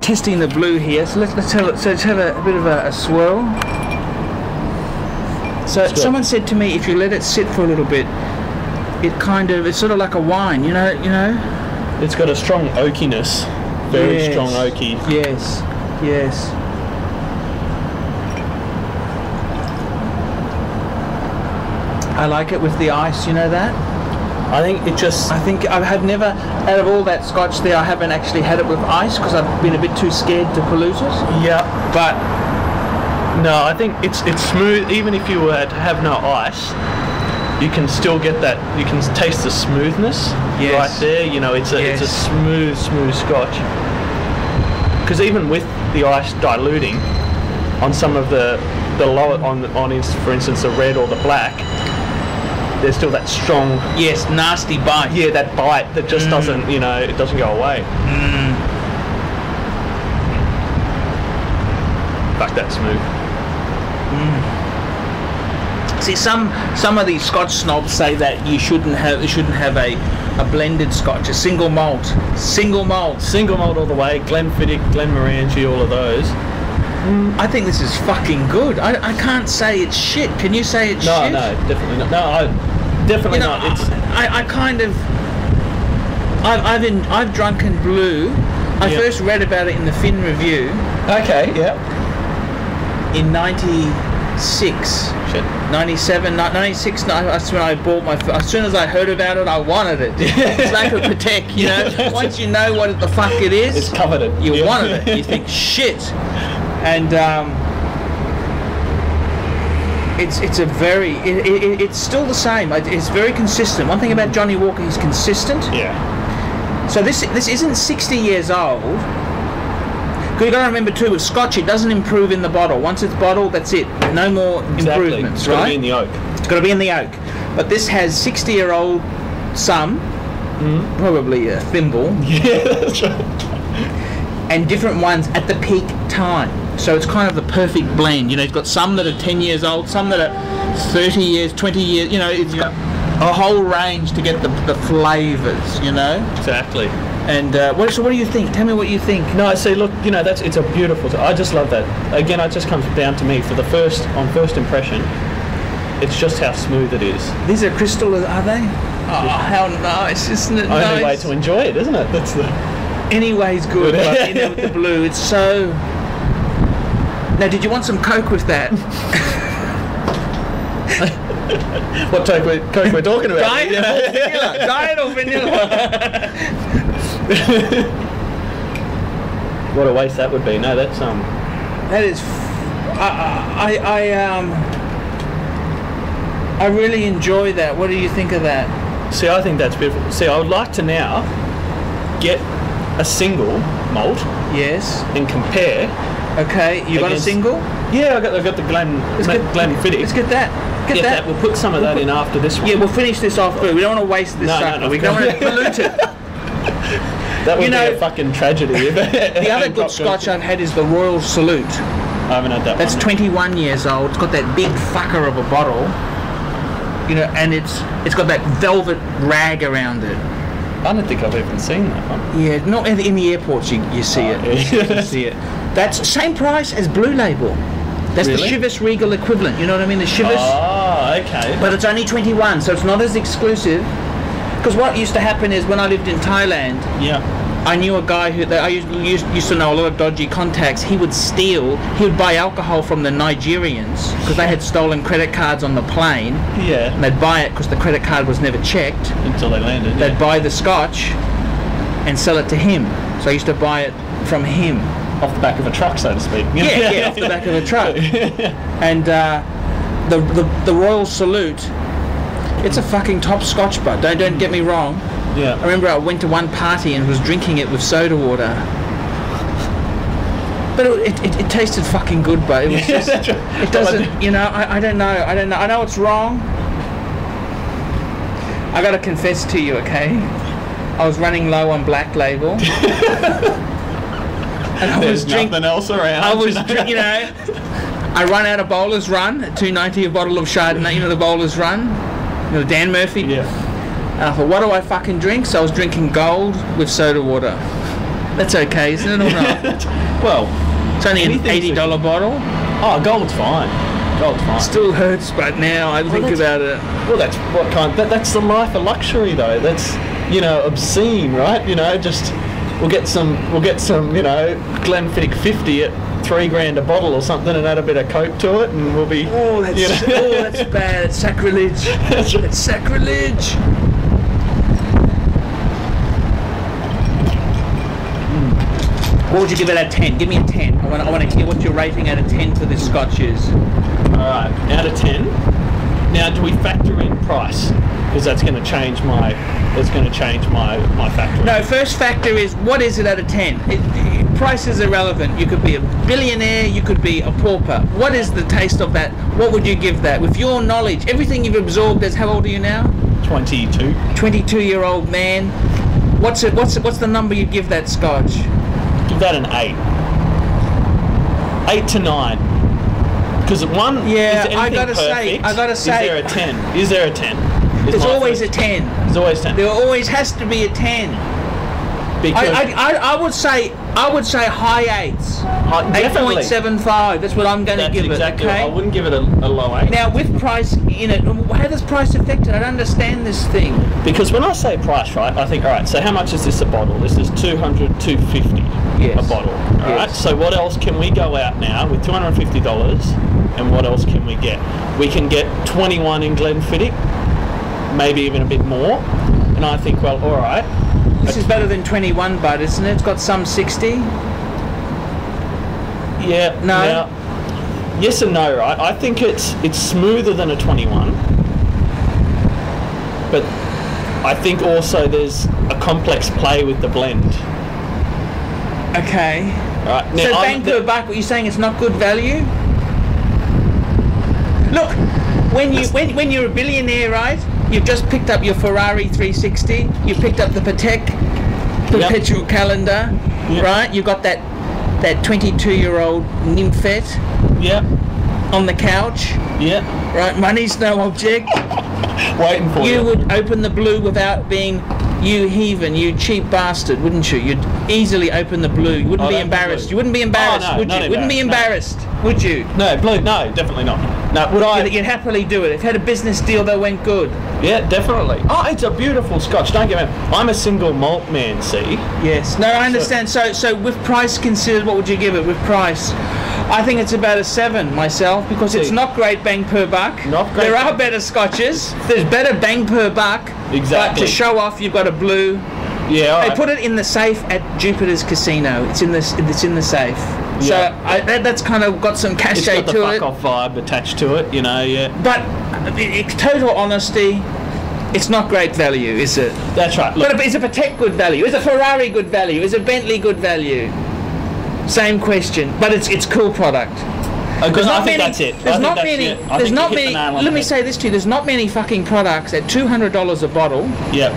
testing the blue here. So let's have a bit of a swirl. So someone said to me, if you let it sit for a little bit, it's sort of like a wine, you know. It's got a strong oakiness, very strong oaky. Yes, yes. I like it with the ice, you know that? I think I have never, out of all that Scotch there, I haven't actually had it with ice because I've been a bit too scared to pollute it. Yeah. But no, I think it's smooth. Even if you were to have no ice, you can still get that. You can taste the smoothness right there. You know, it's a smooth Scotch. Because even with the ice diluting on some of the lower on for instance the red or the black, there's still that strong nasty bite. Yeah, that bite that just doesn't, you know, it doesn't go away. Fuck, that smooth. See, some of these Scotch snobs say that you shouldn't have a blended Scotch, a single malt all the way. Glenfiddich, Glenmorangie, all of those. I think this is fucking good. I can't say it's shit. Can you say it's shit? No, definitely not. No, definitely not. I've drunken blue. I first read about it in the Fin Review. Okay, yeah. In 96. Shit. 97, 96, that's when I bought as soon as I heard about it, I wanted it. It's like a Patek, you know. Once you know what the fuck it is, it's coveted. You wanted it. You think, shit. And it's still the same. It's very consistent. One thing about Johnnie Walker, he's consistent. Yeah. So this isn't 60 years old. You've got to remember too, with Scotch, it doesn't improve in the bottle. Once it's bottled, that's it. No more improvements, it's got to be in the oak. It's got to be in the oak. But this has 60-year-old some, probably a thimble. Yeah, that's right. And different ones at the peak time. So it's kind of the perfect blend. You know, it's got some that are 10 years old, some that are 30 years, 20 years. You know, it's got a whole range to get the flavours, you know? Exactly. And what do you think? Tell me what you think. No, see, look, you know, it's a beautiful. I just love that. Again, it just comes down to me on first impression. It's just how smooth it is. These are crystal, are they? Oh, how nice, isn't it? Only way to enjoy it, isn't it? That's the. Anyway's good, but you know, with the blue, it's so. Now, did you want some Coke with that? What Coke we're talking about? Diet or vanilla? Diet or vanilla? What a waste that would be. No, that's That is. I really enjoy that. What do you think of that? See, I think that's beautiful. See, I would like to now get a single malt. Yes. And compare. Okay, you got a single? Yeah, I got the Glenfiddich. Let's get that. Get that. We'll put some of that in after this one. Yeah, we'll finish this off. We don't want to waste this sucker. No, we don't want to pollute it. That would be a fucking tragedy. The other good Scotch I've had is the Royal Salute. I haven't had that one. That's 21 years old. It's got that big fucker of a bottle. You know, and it's got that velvet rag around it. I don't think I've even seen that one. Yeah, not in the airports you see it. Yeah. You see it. That's same price as Blue Label. That's really? the Chivas Regal equivalent. You know what I mean? The Chivas. Oh, okay. But it's only 21, so it's not as exclusive. Because what used to happen is when I lived in Thailand, I knew a guy who I used to know a lot of dodgy contacts. He would buy alcohol from the Nigerians because they had stolen credit cards on the plane. Yeah. And they'd buy it because the credit card was never checked. Until they landed. They'd buy the Scotch and sell it to him. So I used to buy it from him. Off the back of a truck, so to speak. Yeah, off the back of a truck. And the Royal Salute, it's a fucking top Scotch, but don't get me wrong. Yeah. I remember I went to one party and was drinking it with soda water. But it tasted fucking good, but it was just, it doesn't, you know, I don't know. I know it's wrong. I gotta confess to you, okay? I was running low on Black Label. And There's nothing else around. I was, you know, I run out of Bowler's Run at $2.90 a bottle of Chardonnay. You know the Bowler's Run, you know, Dan Murphy. Yeah. And I thought, what do I fucking drink? So I was drinking Gold with soda water. That's okay, isn't it, or not? Well, it's only an $80 bottle. Oh, gold's fine. Gold's fine. Still hurts, but now I think about it. Well, that's what kind. That's the life of luxury, though. That's, you know, obscene, right? You know, just we'll get some, you know, Glenfiddich 50 at $3,000 a bottle or something, and add a bit of coke to it, and we'll be. Oh, that's, you know. Oh, that's bad. It's sacrilege. It's sacrilege. What would you give it out of 10? Give me a 10. I want to hear what your rating out of 10 for this Scotch is. Alright, out of 10. Now, do we factor in price? Because that's going to change my factor. No, first factor is, what is it out of 10? Price is irrelevant. You could be a billionaire, you could be a pauper. What is the taste of that? What would you give that? With your knowledge, everything you've absorbed as, how old are you now? 22. 22-year-old man. What's the number you give that Scotch? Give that an 8. 8 to 9. Because one, yeah, is I gotta say, is there a 10? Is there a 10? There's always a 10. There's always 10. There always has to be a 10. Because I would say high 8s. 8.75. That's what I'm going to give exactly it. Okay. I wouldn't give it a low 8. Now with price in it, how does price affect it? I don't understand this thing. Because when I say price, right, I think, all right, so how much is this a bottle? This is $200, $250 a bottle. All right. So what else can we go out now with $250? And what else can we get? We can get 21 in Glenfiddich, maybe even a bit more. And I think, well, all right. This is better than 21, bud, isn't it? It's got some 60. Yeah. No. Now, yes and no, right? I think it's smoother than a 21, but I think also there's a complex play with the blend. Okay. Right. Now, so bang per buck, what you're saying, it's not good value? Look, when you're a billionaire, right? You've just picked up your Ferrari 360. You picked up the Patek perpetual calendar, right? You got that 22-year-old nymphette. Yep. On the couch. Yep. Right. Money's no object. Waiting for you. You would open the blue without being, you heathen, you cheap bastard, wouldn't you? You'd easily open the blue. You wouldn't be embarrassed. You wouldn't be embarrassed, would you? Wouldn't be embarrassed, would you? No, blue. No, definitely not. No, would I? You'd happily do it if you had a business deal that went good. Yeah, definitely. Oh, it's a beautiful Scotch. Don't get me wrong. I'm a single malt man. See? Yes. No, I understand. So with price considered, what would you give it? With price, I think it's about a 7 myself, because it's not great bang per buck. Not great. There are better Scotches. There's better bang per buck. Exactly. But to show off, you've got a blue. Yeah. They put it in the safe at Jupiter's Casino. It's in the safe. So that's kind of got some cachet to it. It's got the fuck off vibe attached to it, you know. Yeah. But total honesty, it's not great value, is it? That's right. Look, but is a Patek good value? Is a Ferrari good value? Is a Bentley good value? Same question. But it's cool product. I think that's it. There's not many. There's not many. Let me say this to you. There's not many fucking products at $200 a bottle. Yep.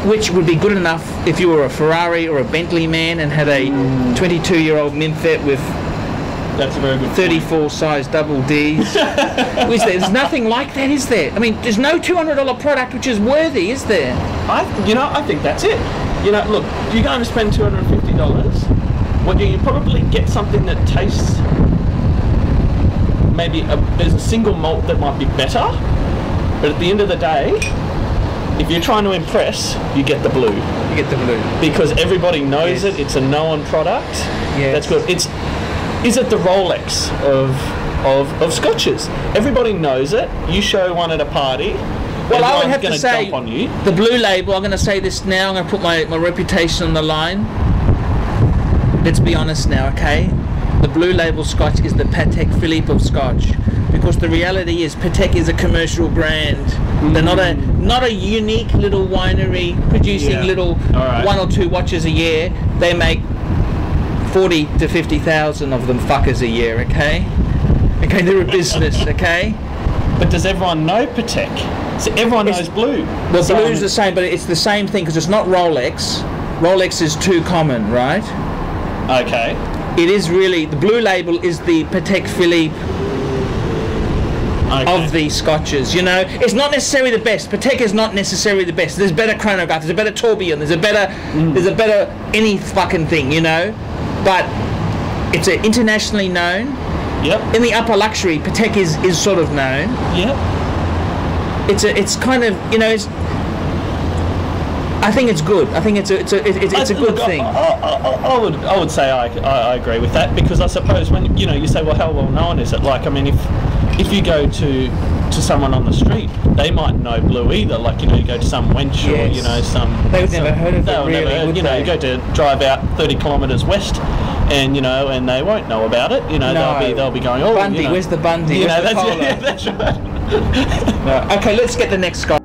Which would be good enough if you were a Ferrari or a Bentley man and had a 22-year-old nymphette with that's a very good 34 point. size double Ds. There's nothing like that, is there? I mean, there's no $200 product which is worthy, is there? I think that's it. You know, look, you're going to spend $250. Well, you probably get something that tastes. Maybe there's a single malt that might be better, but at the end of the day, if you're trying to impress, you get the blue. You get the blue. Because everybody knows it. It's a known product. Yeah. That's good. Is it the Rolex of Scotches? Everybody knows it. You show one at a party. Well, I would have to say jump on you. The blue label. I'm going to say this now. I'm going to put my reputation on the line. Let's be honest now, okay? The blue label Scotch is the Patek Philippe of Scotch, because the reality is Patek is a commercial brand. They're not a unique little winery producing little 1 or 2 watches a year. They make 40 to 50,000 of them fuckers a year. Okay, they're a business. Okay. But does everyone know Patek? So everyone knows blue. Well, blue's the same, but it's the same thing because it's not Rolex. Rolex is too common, right? Okay. It is really, the blue label is the Patek Philippe of these scotches. You know, it's not necessarily the best. Patek is not necessarily the best. There's better chronograph. There's a better tourbillon. There's a better any fucking thing. You know, but it's internationally known. Yep. In the upper luxury, Patek is sort of known. Yep. It's kind of, you know, I think it's good. I think it's a good thing. I would say I agree with that, because I suppose when you say, well, how well known is it? Like, I mean, if you go to someone on the street, they might know blue either. Like, you go to some wench or some. They've never heard of it really. You go to drive out 30 kilometres west. And and they won't know about it. They'll be going, oh, Bundy, where's the Bundy? That's right. No. Okay, let's get the next Scotch.